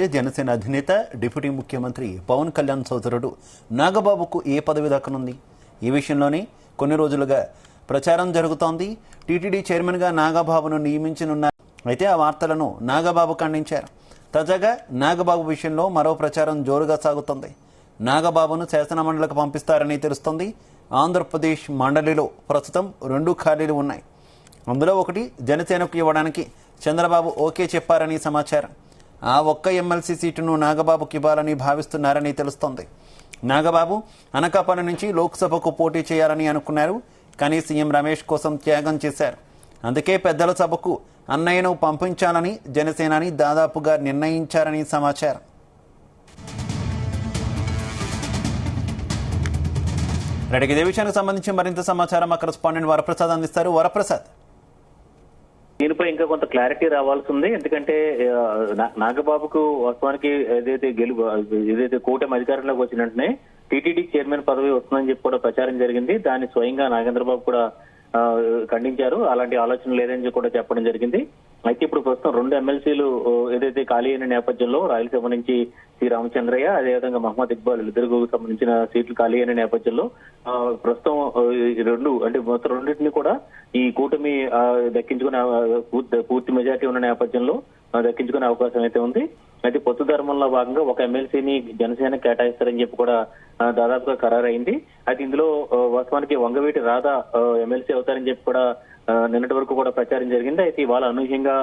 జనసేన అధినేత డిప్యూటీ ముఖ్యమంత్రి పవన్ కళ్యాణ్ సోదరుడు నాగబాబుకు ఏ పదవి దక్కనుంది? ఈ విషయంలోనే కొన్ని రోజులుగా ప్రచారం జరుగుతోంది. టీటీడీ చైర్మన్గా నాగబాబును నియమించనున్నారు. అయితే ఆ వార్తలను నాగబాబు ఖండించారు. తాజాగా నాగబాబు విషయంలో మరో ప్రచారం జోరుగా సాగుతోంది. నాగబాబును శాసనమండలికి పంపిస్తారని తెలుస్తోంది. ఆంధ్రప్రదేశ్ మండలిలో ప్రస్తుతం 2 ఖాళీలు ఉన్నాయి. అందులో ఒకటి జనసేనకు ఇవ్వడానికి చంద్రబాబు ఓకే చెప్పారని సమాచారం. ఆ ఒక్క ఎమ్మెల్సీ సీటును నాగబాబుకి ఇవ్వాలని భావిస్తున్నారని తెలుస్తోంది. నాగబాబు అనకాపల్లి నుంచి లోక్సభకు పోటీ చేయాలని అనుకున్నారు. కానీ సీఎం రమేష్ కోసం త్యాగం చేశారు. అందుకే పెద్దల సభకు అన్నయ్యను పంపించాలని జనసేనాని దాదాపుగా నిర్ణయించారని సమాచారం. రెడ్డికి ఇదే విషయానికి సంబంధించి మరింత సమాచారం మా కరెస్పాండెంట్ వరప్రసాద్ అందిస్తారు. వరప్రసాద్, దీనిపై ఇంకా కొంత క్లారిటీ రావాల్సి ఉంది. ఎందుకంటే నాగబాబుకు వాస్తవానికి ఏదైతే కూటమి అధికారంలోకి వచ్చిన వెంటనే టీటీడీ చైర్మన్ పదవి వస్తుందని చెప్పి కూడా ప్రచారం జరిగింది. దాన్ని స్వయంగా నాగేంద్రబాబు కూడా ఖండించారు. అలాంటి ఆలోచన లేదని చెప్పి కూడా చెప్పడం జరిగింది. అయితే ఇప్పుడు ప్రస్తుతం 2 ఎమ్మెల్సీలు ఏదైతే ఖాళీ అయిన నేపథ్యంలో రాయలసీమ నుంచి సి రామచంద్రయ్య, అదేవిధంగా మహమ్మద్ ఇక్బాల్ ఇద్దరికి సంబంధించిన సీట్లు ఖాళీ అయిన నేపథ్యంలో ప్రస్తుతం మొత్తం రెండింటిని కూడా ఈ కూటమి దక్కించుకునే పూర్తి మెజార్టీ ఉన్న నేపథ్యంలో దక్కించుకునే అవకాశం అయితే ఉంది. అయితే పొత్తు ధర్మంలో భాగంగా ఒక ఎమ్మెల్సీని జనసేన కేటాయిస్తారని చెప్పి కూడా దాదాపుగా ఖరారైంది. అయితే ఇందులో వాస్తవానికి వంగవీటి రాధా ఎమ్మెల్సీ అవుతారని చెప్పి కూడా నిన్నటి వరకు కూడా ప్రచారం జరిగింది. అయితే ఇవాళ అనూహ్యంగా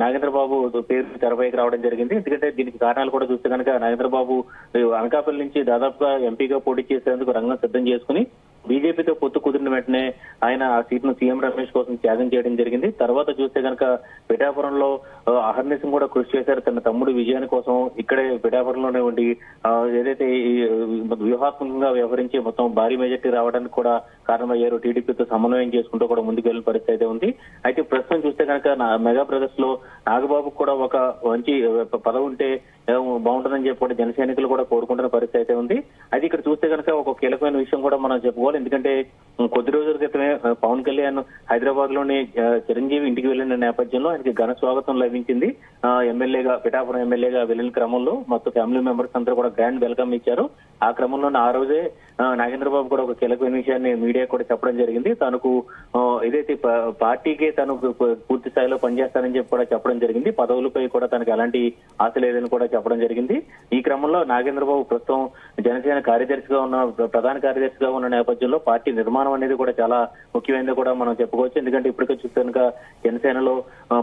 నాగేంద్రబాబు పేరు తెరపైకి రావడం జరిగింది. ఎందుకంటే దీనికి కారణాలు కూడా చూస్తే కనుక నాగేంద్రబాబు అనకాపల్లి నుంచి దాదాపుగా ఎంపీగా పోటీ చేసేందుకు రంగం సిద్ధం చేసుకుని బీజేపీతో పొత్తు కుదిరిన వెంటనే ఆయన ఆ సీట్ను సీఎం రమేష్ కోసం త్యాగం చేయడం జరిగింది. తర్వాత చూస్తే కనుక పిఠాపురంలో అహర్నిశం కూడా కృషి చేశారు తన తమ్ముడు విజయాని కోసం. ఇక్కడే పిఠాపురంలోనే ఉండి ఏదైతే వ్యూహాత్మకంగా వ్యవహరించి మొత్తం భారీ మెజార్టీ రావడానికి కూడా కారణమయ్యారు. టీడీపీతో సమన్వయం చేసుకుంటూ కూడా ముందుకు వెళ్ళిన పరిస్థితి అయితే ఉంది. అయితే ప్రస్తుతం చూస్తే కనుక మెగా బ్రదర్స్ లో నాగబాబుకు కూడా ఒక మంచి పదవి ఉంటే బాగుంటుందని చెప్పి కూడా జన సైనికులు కూడా కోరుకుంటున్న పరిస్థితి అయితే ఉంది. అయితే ఇక్కడ చూస్తే కనుక ఒక కీలకమైన విషయం కూడా మనం చెప్పుకోవాలి. ఎందుకంటే కొద్ది రోజుల క్రితమే పవన్ కళ్యాణ్ హైదరాబాద్ లోని చిరంజీవి ఇంటికి వెళ్లిన నేపథ్యంలో ఆయనకి ఘన స్వాగతం లభించింది. ఎమ్మెల్యేగా పిఠాపురం ఎమ్మెల్యేగా వెళ్లిన క్రమంలో మొత్తం ఫ్యామిలీ మెంబర్స్ అందరూ కూడా గ్రాండ్ వెల్కమ్ ఇచ్చారు. ఆ క్రమంలోనే ఆ రోజే నాగేంద్రబాబు కూడా ఒక కీలకమైన విషయాన్ని మీడియా కూడా చెప్పడం జరిగింది. తనకు ఏదైతే పార్టీకే తను పూర్తి స్థాయిలో పనిచేస్తానని చెప్పి కూడా చెప్పడం జరిగింది. పదవులపై కూడా తనకు ఎలాంటి ఆశ లేదని కూడా చెప్పడం జరిగింది. ఈ క్రమంలో నాగేంద్రబాబు ప్రస్తుతం జనసేన ప్రధాన కార్యదర్శిగా ఉన్న నేపథ్యంలో పార్టీ నిర్మాణం అనేది కూడా చాలా ముఖ్యమైనది కూడా మనం చెప్పుకోవచ్చు. ఎందుకంటే ఇప్పటికే చూస్తే కనుక జనసేనలో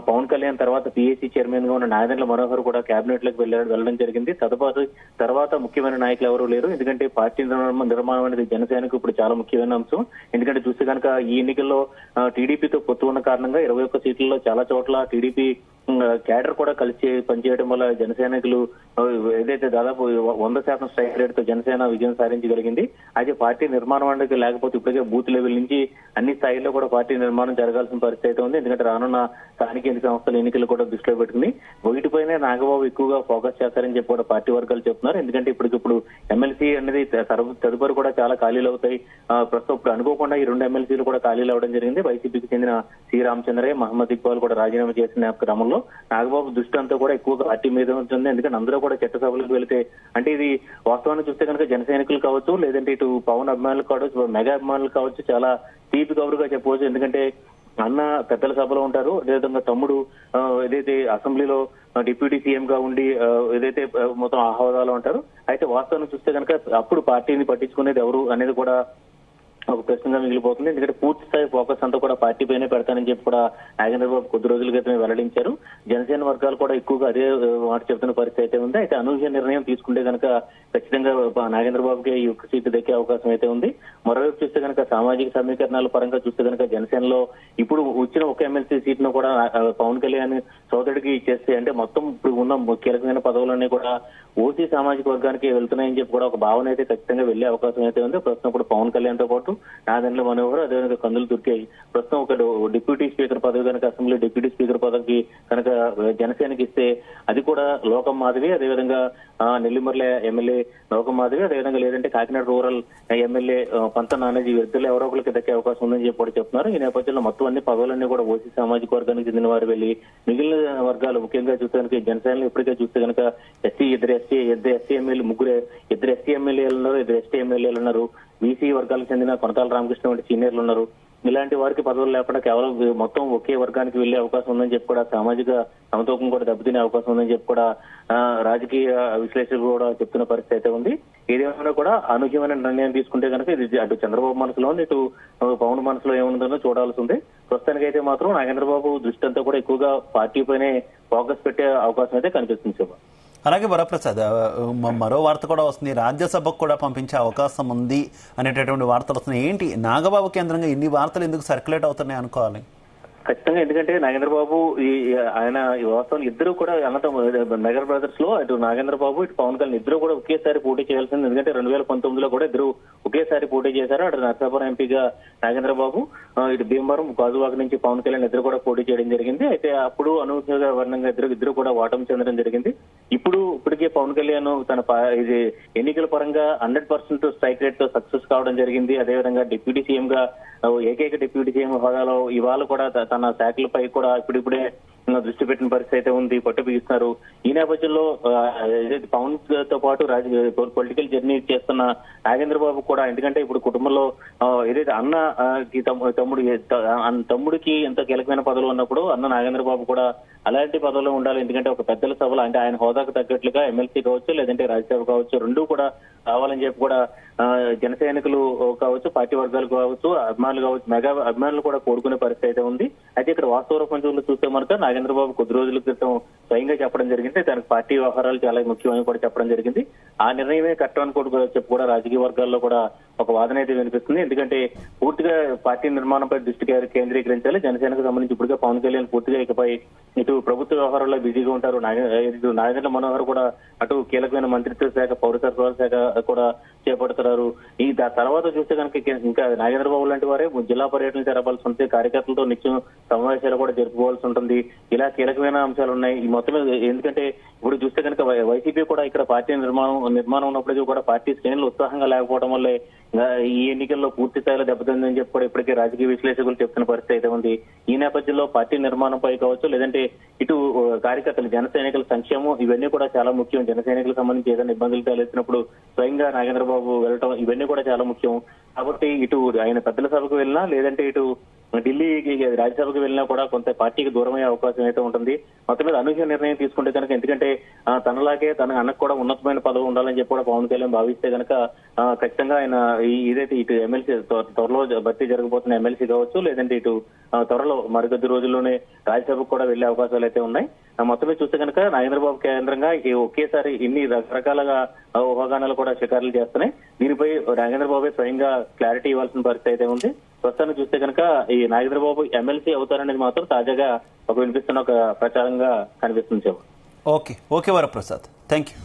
పవన్ కళ్యాణ్ తర్వాత పిఏసీ చైర్మన్ గా ఉన్న నాదెండ్ల మనోహర్ కూడా కేబినెట్ లోకి వెళ్ళడం జరిగింది. తర్వాత ముఖ్యమైన నాయకులు ఎవరూ లేరు. ఎందుకంటే పార్టీ నిర్మాణం అనేది జనసేనకు ఇప్పుడు చాలా ముఖ్యమైన అంశం. ఎందుకంటే చూస్తే కనుక ఈ ఎన్నికల్లో టీడీపీతో పొత్తు ఉన్న కారణంగా 21 సీట్లలో చాలా చోట్ల టీడీపీ క్యాడర్ కూడా కలిసి పనిచేయడం వల్ల జనసేనకులు ఏదైతే దాదాపు 100% స్ట్రైక్ రేట్ తో జనసేన విజయం సాధించగలిగింది. అయితే పార్టీ నిర్మాణం అనేది లేకపోతే ఇప్పటికే బూత్ లెవెల్ నుంచి అన్ని స్థాయిల్లో కూడా పార్టీ నిర్మాణం జరగాల్సిన పరిస్థితి అయితే ఉంది. ఎందుకంటే రానున్న స్థానిక ఎన్నికల సంస్థల ఎన్నికలు కూడా దృష్టిలో పెట్టుకుని వీటిపైనే నాగబాబు ఎక్కువగా ఫోకస్ చేస్తారని చెప్పి కూడా పార్టీ వర్గాలు చెప్తున్నారు. ఎందుకంటే ఇప్పటికిప్పుడు ఎమ్మెల్సీ అనేది తదుపరి కూడా చాలా ఖాళీలు అవుతాయి. ప్రస్తుతం ఇప్పుడు అనుకోకుండా ఈ 2 ఎమ్మెల్సీలు కూడా ఖాళీలు అవడం జరిగింది. వైసీపీకి చెందిన సి రామచంద్రయ్య, మహమ్మద్ ఇక్బాల్ కూడా రాజీనామా చేసిన క్రమంలో నాగబాబు దృష్టి అంతా కూడా ఎక్కువగా పార్టీ మీద ఉంటుంది. ఎందుకంటే అందరూ కూడా చట్టసభలకు వెళితే అంటే ఇది వాస్తవాన్ని చూస్తే కనుక జన సైనికులు కావచ్చు, లేదంటే ఇటు పవన్ అభిమానులు కావచ్చు, మెగా అభిమానులు కావచ్చు, చాలా తీపి కబురుగా చెప్పవచ్చు. ఎందుకంటే అన్న పెద్దల సభలో ఉంటారు, అదేవిధంగా తమ్ముడు ఏదైతే అసెంబ్లీలో డిప్యూటీ సీఎం గా ఉండి ఏదైతే మొత్తం ఆ హోదాలో ఉంటారు. అయితే వాస్తవాన్ని చూస్తే కనుక అప్పుడు పార్టీని పట్టించుకునేది ఎవరు అనేది కూడా ఒక ప్రశ్నగా మిగిలిపోతుంది. ఎందుకంటే పూర్తి స్థాయి ఫోకస్ అంతా కూడా పార్టీ పైనే పెడతానని చెప్పి కూడా నాగేంద్రబాబు కొద్ది రోజుల క్రితమే వెల్లడించారు. జనసేన వర్గాలు కూడా ఎక్కువగా అదే మాట చెబుతున్న పరిస్థితి అయితే ఉంది. అయితే అనూహ్య నిర్ణయం తీసుకుంటే కనుక ఖచ్చితంగా నాగేంద్రబాబుకి ఈ ఒక్క సీటు దక్కే అవకాశం అయితే ఉంది. మరోవైపు చూస్తే కనుక సామాజిక సమీకరణాల పరంగా చూస్తే కనుక జనసేనలో ఇప్పుడు వచ్చిన ఒక ఎమ్మెల్సీ సీట్ను కూడా పవన్ కళ్యాణ్ సోదరుడికి ఇచ్చేస్తే అంటే మొత్తం ఇప్పుడు ఉన్న కీలకమైన పదవులన్నీ కూడా ఓసీ సామాజిక వర్గానికి వెళ్తున్నాయని చెప్పి కూడా ఒక భావన అయితే ఖచ్చితంగా వెళ్లే అవకాశం అయితే ఉంది. ప్రస్తుతం ఇప్పుడు పవన్ కళ్యాణ్ తో పాటు నాదెండ్ల మనోహర్, అదేవిధంగా కందులు దుర్గేష్. ప్రస్తుతం ఒక డిప్యూటీ స్పీకర్ పదవి కనుక అసెంబ్లీ డిప్యూటీ స్పీకర్ పదవికి కనుక జనసేనకి ఇస్తే అది కూడా లోకం మాధవి, అదేవిధంగా నెల్లిమర్ల ఎమ్మెల్యే లోకం మాధవి, అదేవిధంగా లేదంటే కాకినాడ రూరల్ ఎమ్మెల్యే పంత నానాజీ ఇద్దరు ఎవరో ఒకరికి దక్కే అవకాశం ఉందని చెప్పి కూడా చెప్తున్నారు. ఈ నేపథ్యంలో మొత్తం అన్ని పదవులన్నీ కూడా ఓసీ సామాజిక వర్గానికి చెందిన వారు వెళ్లి మిగిలిన వర్గాలు ముఖ్యంగా చూస్తే కనుక జనసేనలో ఇప్పటికే చూస్తే కనుక ఇద్దరు ఎస్సీ ఎమ్మెల్యే ఇద్దరు ఎస్టీ ఎమ్మెల్యేలు ఉన్నారు, ఇద్దరు ఎస్టీ ఎమ్మెల్యేలు ఉన్నారు. బీసీ వర్గాలకు చెందిన కొనతాల రామకృష్ణ వంటి సీనియర్లు ఉన్నారు. ఇలాంటి వారికి పదవులు లేకుండా కేవలం మొత్తం ఒకే వర్గానికి వెళ్లే అవకాశం ఉందని చెప్పి కూడా సామాజిక సమతూకం కూడా దెబ్బతినే అవకాశం ఉందని చెప్పి కూడా రాజకీయ విశ్లేషకులు కూడా చెప్తున్న పరిస్థితి అయితే ఉంది. ఏదేమైనా కూడా అనూహ్యమైన నిర్ణయం తీసుకుంటే కనుక ఇది అటు చంద్రబాబు మనసులో ఇటు పవన్ మనసులో ఏముందో చూడాల్సి ఉంది. ప్రస్తుతానికైతే మాత్రం నాగేంద్రబాబు దృష్టి అంతా కూడా ఎక్కువగా పార్టీ పైనే ఫోకస్ పెట్టే అవకాశం అయితే కనిపిస్తుంది శివ. అలాగే వరప్రసాద్, మరో వార్త కూడా వస్తుంది, రాజ్యసభకు కూడా పంపించే అవకాశం ఉంది అనేటటువంటి వార్తలు వస్తున్నాయి. ఏంటి నాగబాబు కేంద్రంగా ఇన్ని వార్తలు ఎందుకు సర్క్యులేట్ అవుతున్నాయి అనుకోవాలి? ఖచ్చితంగా, ఎందుకంటే నాగేంద్రబాబు ఆయన వాస్తవం ఇద్దరు కూడా నగర్ బ్రదర్స్ లో ఇటు నాగేంద్రబాబు ఇటు పవన్ కళ్యాణ్ ఇద్దరు కూడా ఒకేసారి పోటీ చేయాల్సింది. ఎందుకంటే 2019లో కూడా ఇద్దరు ఒకేసారి పోటీ చేశారు. అటు నరసాపురం ఎంపీగా నాగేంద్రబాబు, ఇటు భీమవరం గాజువాక నుంచి పవన్ కళ్యాణ్ ఇద్దరు కూడా పోటీ చేయడం జరిగింది. అయితే అప్పుడు అనూహ్యంగా వర్ణంగా ఇద్దరు కూడా ఓటమి చెందడం జరిగింది. ఇప్పటికే పవన్ కళ్యాణ్ తన ఇది ఎన్నికల పరంగా 100% స్ట్రైక్ రేట్ తో సక్సెస్ కావడం జరిగింది. అదేవిధంగా డిప్యూటీ సీఎం గా ఏకైక డిప్యూటీ సీఎం హోదాలో ఇవాళ కూడా తన శాఖలపై కూడా ఇప్పుడిప్పుడే దృష్టి పెట్టిన పరిస్థితి అయితే ఉంది, పట్టు బిగిస్తున్నారు. ఈ నేపథ్యంలో పవన్ తో పాటు పొలిటికల్ జర్నీ చేస్తున్న నాగేంద్రబాబు కూడా, ఎందుకంటే ఇప్పుడు కుటుంబంలో ఏదైతే తమ్ముడికి ఎంత కీలకమైన పదవులు ఉన్నప్పుడు అన్న నాగేంద్రబాబు కూడా అలాంటి పదవులు ఉండాలి. ఎందుకంటే ఒక పెద్దల సభలో అంటే ఆయన హోదాకు తగ్గట్లుగా ఎమ్మెల్సీ కావచ్చు లేదంటే రాజ్యసభ కావచ్చు రెండూ కూడా కావాలని చెప్పి కూడా జన సైనికులు కావచ్చు, పార్టీ వర్గాలు కావచ్చు, అభిమానులు కావచ్చు, మెగా అభిమానులు కూడా కోరుకునే పరిస్థితి అయితే ఉంది. అయితే ఇక్కడ వాస్తవ రూపంలో చూస్తే మనక నాగేంద్రబాబు కొద్ది రోజుల క్రితం స్వయంగా చెప్పడం జరిగింది, తనకు పార్టీ వ్యవహారాలు చాలా ముఖ్యమని కూడా చెప్పడం జరిగింది. ఆ నిర్ణయమే కరెక్ట్ అని చెప్పి కూడా రాజకీయ వర్గాల్లో కూడా ఒక వాదన అయితే వినిపిస్తుంది. ఎందుకంటే పూర్తిగా పార్టీ నిర్మాణంపై దృష్టి కేంద్రీకరించాలి. జనసేనకు సంబంధించి ఇప్పటికే పవన్ కళ్యాణ్ పూర్తిగా ఇకపై ఇటు ప్రభుత్వ వ్యవహారాల్లో బిజీగా ఉంటారు. నాగేంద్ర మనోహర్ కూడా అటు కీలకమైన మంత్రిత్వ శాఖ, పౌర సరఫరాల శాఖ కూడా చేపడుతున్నారు. ఈ తర్వాత చూస్తే కనుక ఇంకా నాగేంద్రబాబు లాంటి వారే జిల్లా పర్యటన జరపాల్సి ఉంటుంది, కార్యకర్తలతో నిత్యం సమావేశాలు కూడా జరుపుకోవాల్సి ఉంటుంది. ఇలా కీలకమైన అంశాలు ఉన్నాయి. ఈ మొత్తం ఎందుకంటే ఇప్పుడు చూస్తే కనుక వైసీపీ కూడా ఇక్కడ పార్టీ నిర్మాణం ఉన్నప్పటికీ కూడా పార్టీ శ్రేణులు ఉత్సాహంగా లేకపోవడం వల్లే ఈ ఎన్నికల్లో పూర్తి స్థాయిలో దెబ్బతిందని చెప్పి కూడా ఇప్పటికే రాజకీయ విశ్లేషకులు చెప్తున్న పరిస్థితి అయితే ఉంది. ఈ నేపథ్యంలో పార్టీ నిర్మాణంపై కావచ్చు లేదంటే ఇటు కార్యకర్తలు జన సైనికుల సంక్షేమం ఇవన్నీ కూడా చాలా ముఖ్యం. జన సైనికులకు సంబంధించి ఏదైనా ఇబ్బందులు తలెత్తినప్పుడు స్వయంగా నాగేంద్రబాబు వెళ్ళటం ఇవన్నీ కూడా చాలా ముఖ్యం. కాబట్టి ఇటు ఆయన పెద్దల సభకు వెళ్ళినా లేదంటే ఇటు ఢిల్లీకి రాజ్యసభకు వెళ్ళినా కూడా కొంత పార్టీకి దూరమయ్యే అవకాశం అయితే ఉంటుంది. మొత్తం మీద అనూహ్య నిర్ణయం తీసుకుంటే కనుక, ఎందుకంటే తనలాగే తన అన్నకు కూడా ఉన్నతమైన పదవి ఉండాలని చెప్పి కూడా పవన్ కళ్యాణ్ భావిస్తే కనుక ఖచ్చితంగా ఆయన ఇదైతే ఇటు ఎమ్మెల్సీ త్వరలో భర్తీ జరగబోతున్న ఎమ్మెల్సీ కావచ్చు లేదంటే ఇటు త్వరలో మరికొద్ది రోజుల్లోనే రాజ్యసభకు కూడా వెళ్లే అవకాశాలు అయితే ఉన్నాయి. మొత్తమే చూస్తే కనుక నాగేంద్రబాబు కేంద్రంగా ఒకేసారి ఇన్ని రకరకాలుగా ఊహాగానాలు కూడా షికారులు చేస్తున్నాయి. దీనిపై నాగేంద్రబాబు స్వయంగా క్లారిటీ ఇవ్వాల్సిన పరిస్థితి అయితే ఉంది. ప్రస్తుతానికి చూస్తే కనుక ఈ నాగేంద్రబాబు ఎమ్మెల్సీ అవుతారనేది మాత్రం తాజాగా వినిపిస్తున్న ఒక ప్రచారంగా కనిపిస్తుంది. Okay Varaprasad, thank you.